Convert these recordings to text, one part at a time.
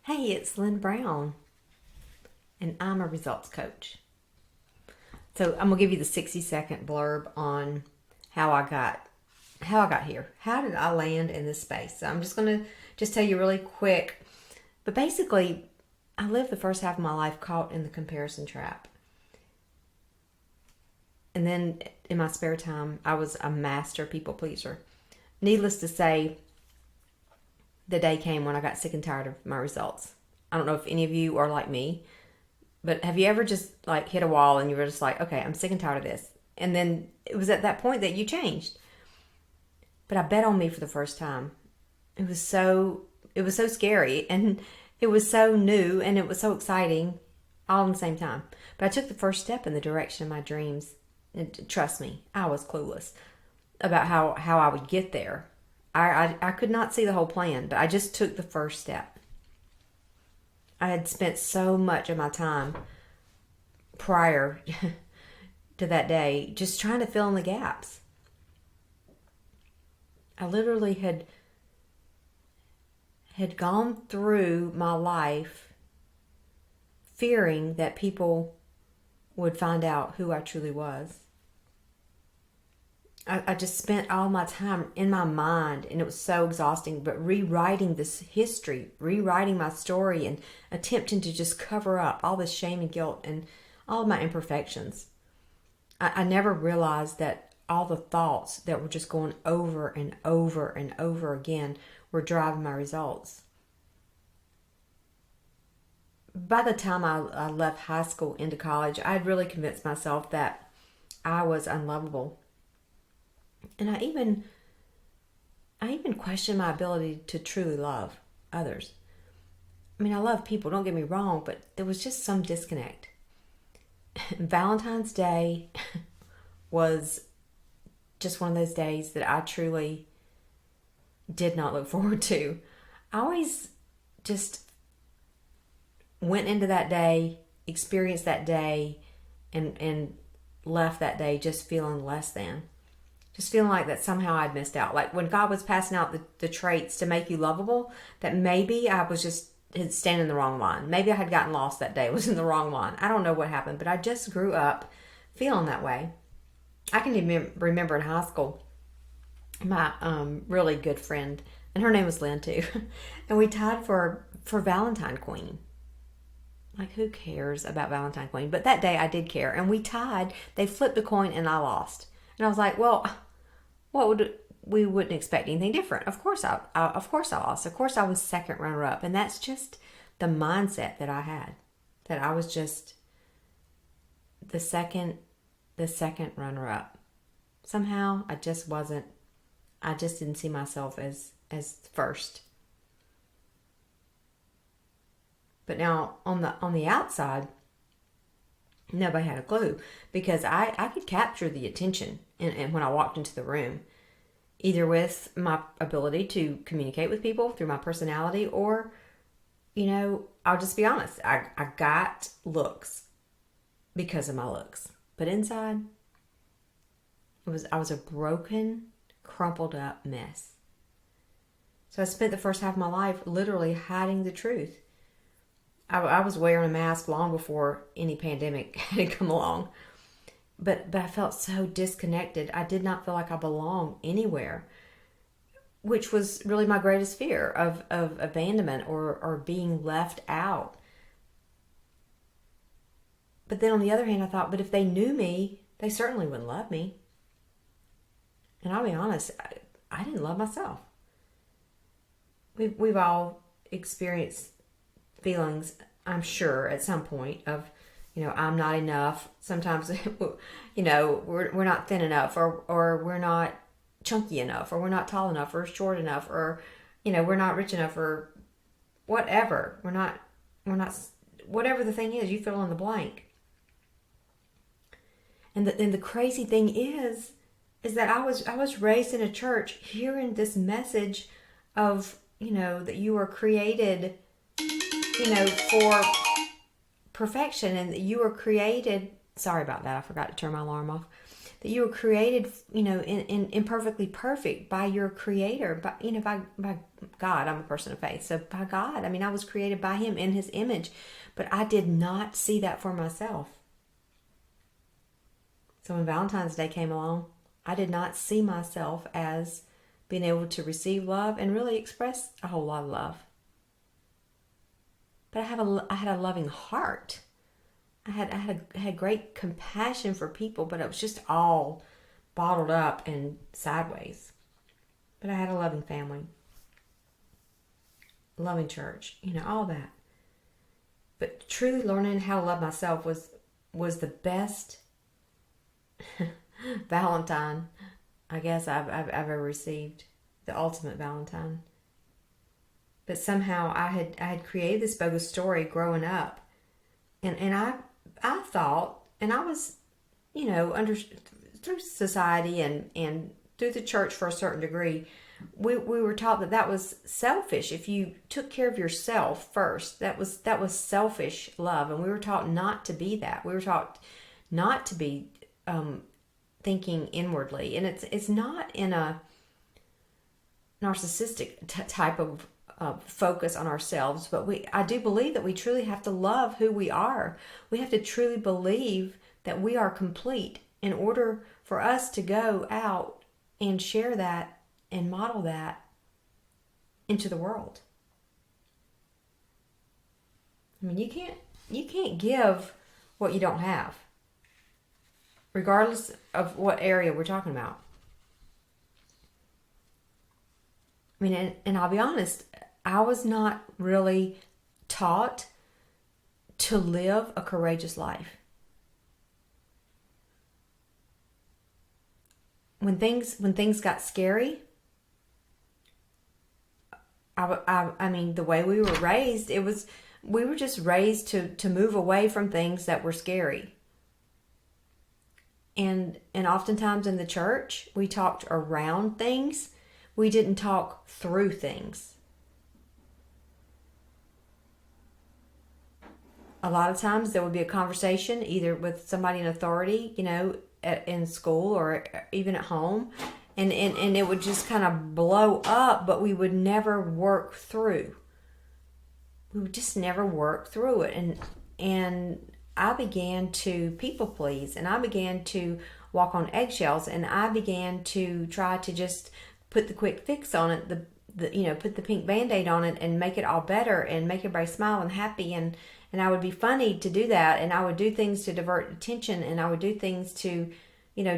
Hey, it's Lynn Brown, and I'm a results coach. So I'm gonna give you the 60-second blurb on how I got here. How did I land in this space? So I'm just gonna tell you really quick. But basically, I lived the first half of my life caught in the comparison trap. And then in my spare time, I was a master people pleaser. Needless to say, the day came when I got sick and tired of my results. I don't know if any of you are like me, but have you ever just like hit a wall and you were just like, okay, I'm sick and tired of this? And then it was at that point that you changed. But I bet on me for the first time. It was so scary, and it was so new, and it was so exciting all in the same time. But I took the first step in the direction of my dreams. And trust me, I was clueless about how I would get there. I could not see the whole plan, but I just took the first step. I had spent so much of my time prior to that day just trying to fill in the gaps. I literally had gone through my life fearing that people would find out who I truly was. I just spent all my time in my mind, and it was so exhausting, but rewriting this history, rewriting my story, and attempting to just cover up all this shame and guilt and all of my imperfections. I never realized that all the thoughts that were just going over and over and over again were driving my results. By the time I left high school into college, I had really convinced myself that I was unlovable. And I even questioned my ability to truly love others. I mean, I love people, don't get me wrong, but there was just some disconnect. Valentine's Day was just one of those days that I truly did not look forward to. I always just went into that day, experienced that day, and left that day just feeling less than. Just feeling like that somehow I'd missed out. Like when God was passing out the traits to make you lovable, that maybe I was just standing in the wrong line. Maybe I had gotten lost that day, was in the wrong line. I don't know what happened, but I just grew up feeling that way. I can even remember in high school, my really good friend, and her name was Lynn too, and we tied for Valentine Queen. Like, who cares about Valentine Queen? But that day I did care, and we tied. They flipped a coin, and I lost. And I was like, well, we wouldn't expect anything different. Of course I lost. Of course I was second runner up, and that's just the mindset that I had. That I was just the second runner up. Somehow I just wasn't. I just didn't see myself as first. But now on the outside, nobody had a clue, because I could capture the attention and when I walked into the room, either with my ability to communicate with people through my personality, or, I'll just be honest, I got looks because of my looks. But inside, I was a broken, crumpled up mess. So I spent the first half of my life literally hiding the truth. I was wearing a mask long before any pandemic had come along. But I felt so disconnected. I did not feel like I belonged anywhere, which was really my greatest fear of abandonment or being left out. But then on the other hand, I thought, but if they knew me, they certainly wouldn't love me. And I'll be honest, I didn't love myself. We've all experienced feelings, I'm sure, at some point of, I'm not enough. Sometimes, we're not thin enough, or we're not chunky enough, or we're not tall enough, or short enough, or, we're not rich enough, or whatever. We're not, whatever the thing is, you fill in the blank. And the crazy thing is that I was raised in a church hearing this message of, that you were created, for perfection, and that you were created. Sorry about that. I forgot to turn my alarm off. that you were created, in imperfectly perfect by your creator, by God. I'm a person of faith. So by God, I mean, I was created by him in his image, but I did not see that for myself. So when Valentine's Day came along, I did not see myself as being able to receive love and really express a whole lot of love. But I had a loving heart. I had great compassion for people, but it was just all bottled up and sideways. But I had a loving family, loving church, all that. But truly learning how to love myself was the best Valentine I guess I've ever received, the ultimate Valentine. But somehow I had created this bogus story growing up, and I thought, and I was, under through society and through the church for a certain degree, we were taught that was selfish. If you took care of yourself first, that was selfish love, and we were taught not to be that. We were taught not to be thinking inwardly, and it's not in a narcissistic type of focus on ourselves, but I do believe that we truly have to love who we are. We have to truly believe that we are complete in order for us to go out and share that and model that into the world. I mean, you can't give what you don't have, regardless of what area we're talking about. I mean, and I'll be honest, I was not really taught to live a courageous life. When things got scary, I mean, the way we were raised, we were just raised to move away from things that were scary. And oftentimes in the church, we talked around things. We didn't talk through things. A lot of times there would be a conversation either with somebody in authority, in school or even at home, and it would just kind of blow up, but we would never work through. We would just never work through it. And I began to people please, and I began to walk on eggshells, and I began to try to just put the quick fix on it, put the pink Band-Aid on it and make it all better and make everybody smile and happy, and I would be funny to do that, and I would do things to divert attention, and I would do things to,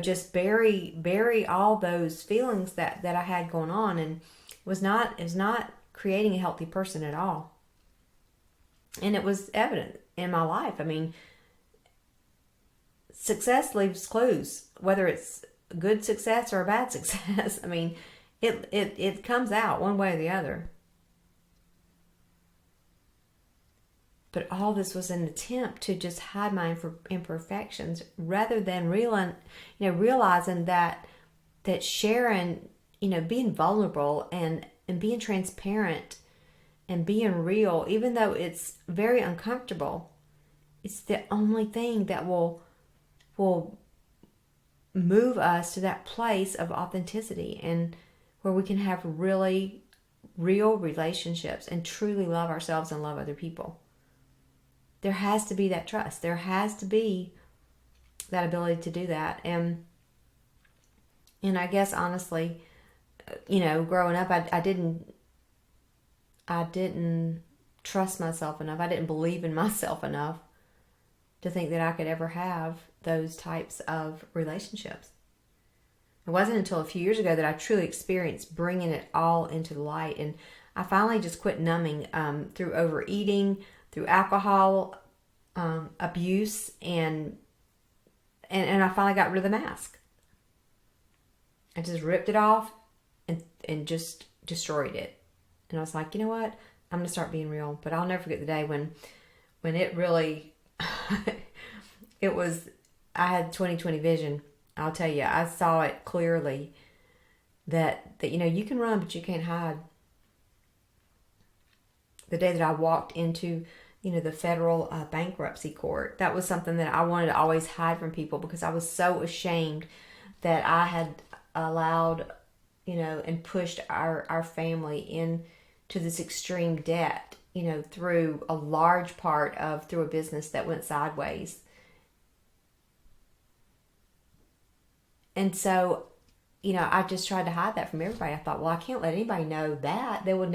just bury all those feelings that I had going on, and it was not creating a healthy person at all. And it was evident in my life. I mean, success leaves clues, whether it's good success or a bad success. I mean, it comes out one way or the other. But all this was an attempt to just hide my imperfections, rather than realizing that sharing, being vulnerable and being transparent and being real, even though it's very uncomfortable, it's the only thing that will move us to that place of authenticity, and where we can have really real relationships and truly love ourselves and love other people. There has to be that trust. There has to be that ability to do that. And I guess honestly, growing up, I didn't trust myself enough. I didn't believe in myself enough to think that I could ever have those types of relationships. It wasn't until a few years ago that I truly experienced bringing it all into the light. And I finally just quit numbing through overeating, through alcohol abuse, and I finally got rid of the mask. I just ripped it off and just destroyed it. And I was like, you know what? I'm going to start being real. But I'll never forget the day when it really, it was, I had 20/20 vision. I'll tell you, I saw it clearly that you can run, but you can't hide. The day that I walked into the federal bankruptcy court, that was something that I wanted to always hide from people, because I was so ashamed that I had allowed, and pushed our family into this extreme debt, through a large part of through a business that went sideways. And so, I just tried to hide that from everybody. I thought, well, I can't let anybody know that. They would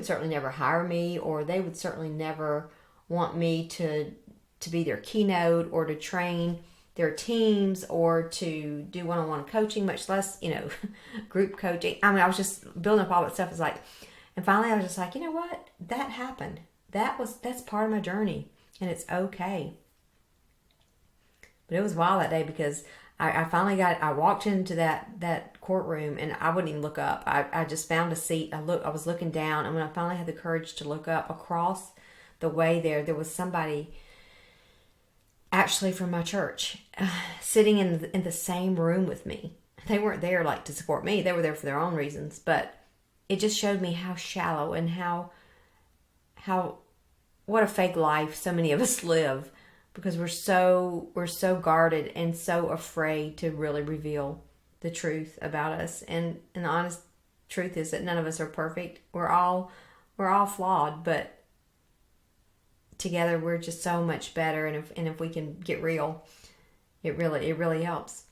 certainly never hire me, or they would certainly never want me to be their keynote or to train their teams or to do one-on-one coaching, much less, group coaching. I mean, I was just building up all that stuff. It's like, and finally I was just like, you know what? That happened. That's part of my journey, and it's okay. But it was wild that day because I finally I walked into that courtroom and I wouldn't even look up. I just found a seat. I was looking down, and when I finally had the courage to look up, across the way there was somebody actually from my church sitting in the same room with me. They weren't there like to support me. They were there for their own reasons, but it just showed me how shallow and how what a fake life so many of us live, because we're so guarded and so afraid to really reveal the truth about us. And the honest truth is that none of us are perfect. We're all flawed, but together we're just so much better. And if we can get real, it really helps.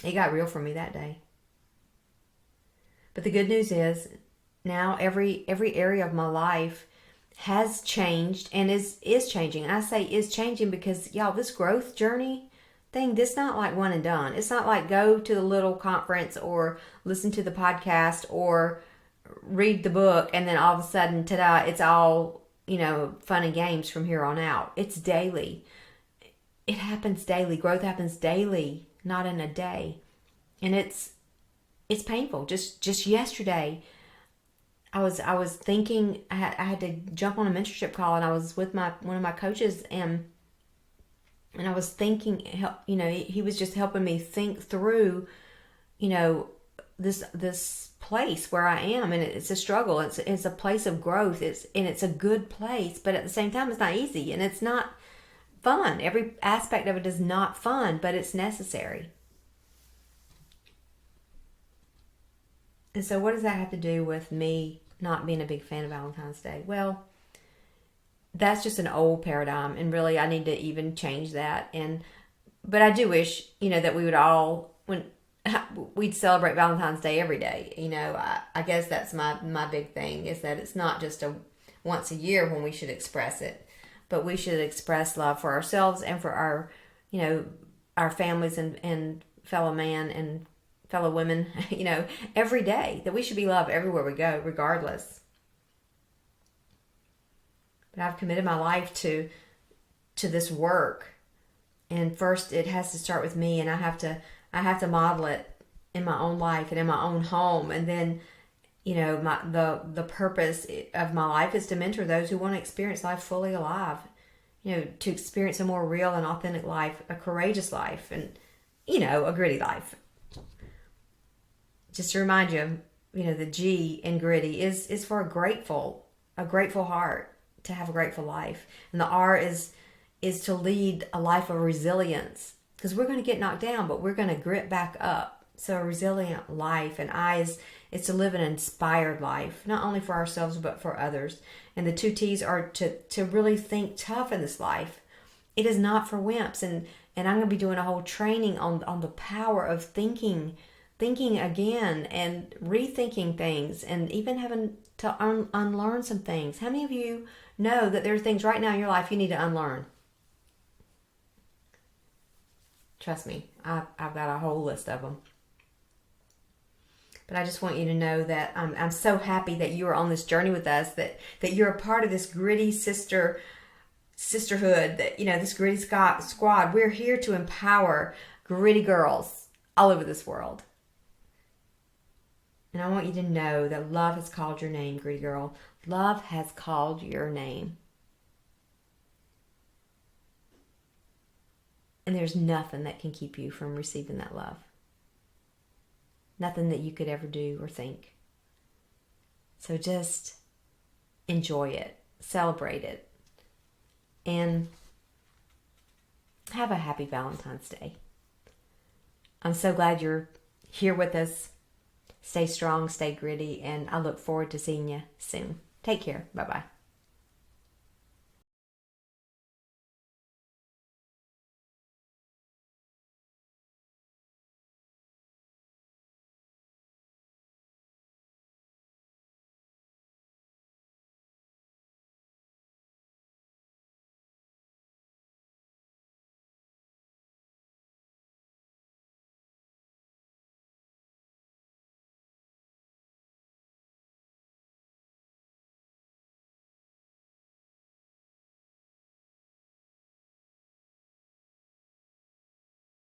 It got real for me that day. But the good news is now every area of my life has changed and is changing. And I say is changing because, y'all, this growth journey thing, this not like one and done. It's not like go to the little conference or listen to the podcast or read the book and then all of a sudden, ta-da, it's all, fun and games from here on out. It's daily. It happens daily. Growth happens daily, not in a day. And it's painful. Just yesterday, I was thinking I had to jump on a mentorship call, and I was with one of my coaches, and I was thinking, he was just helping me think through, this place where I am, and it's a struggle. It's a place of growth. It's a good place, but at the same time, it's not easy and it's not fun. Every aspect of it is not fun, but it's necessary. And so what does that have to do with me not being a big fan of Valentine's Day? Well, that's just an old paradigm, and really I need to even change that. But I do wish, that we would all, when we'd celebrate Valentine's Day every day. I guess that's my big thing, is that it's not just a once a year when we should express it, but we should express love for ourselves and for our families and fellow man and fellow women, every day, that we should be loved everywhere we go, regardless. But I've committed my life to this work, and first it has to start with me, and I have to model it in my own life and in my own home, and then the purpose of my life is to mentor those who want to experience life fully alive, to experience a more real and authentic life, a courageous life, and a gritty life. Just to remind you, the G in gritty is for a grateful heart, to have a grateful life. And the R is to lead a life of resilience, because we're going to get knocked down, but we're going to grit back up. So a resilient life. And I is to live an inspired life, not only for ourselves, but for others. And the 2 T's are to really think tough in this life. It is not for wimps. And I'm going to be doing a whole training on the power of thinking again and rethinking things, and even having to unlearn some things. How many of you know that there are things right now in your life you need to unlearn? Trust me, I've got a whole list of them. But I just want you to know that I'm so happy that you are on this journey with us, that you're a part of this gritty sisterhood, that, this gritty squad. We're here to empower gritty girls all over this world. And I want you to know that love has called your name, gritty girl. Love has called your name. And there's nothing that can keep you from receiving that love. Nothing that you could ever do or think. So just enjoy it, celebrate it, and have a happy Valentine's Day. I'm so glad you're here with us. Stay strong, stay gritty, and I look forward to seeing you soon. Take care. Bye-bye.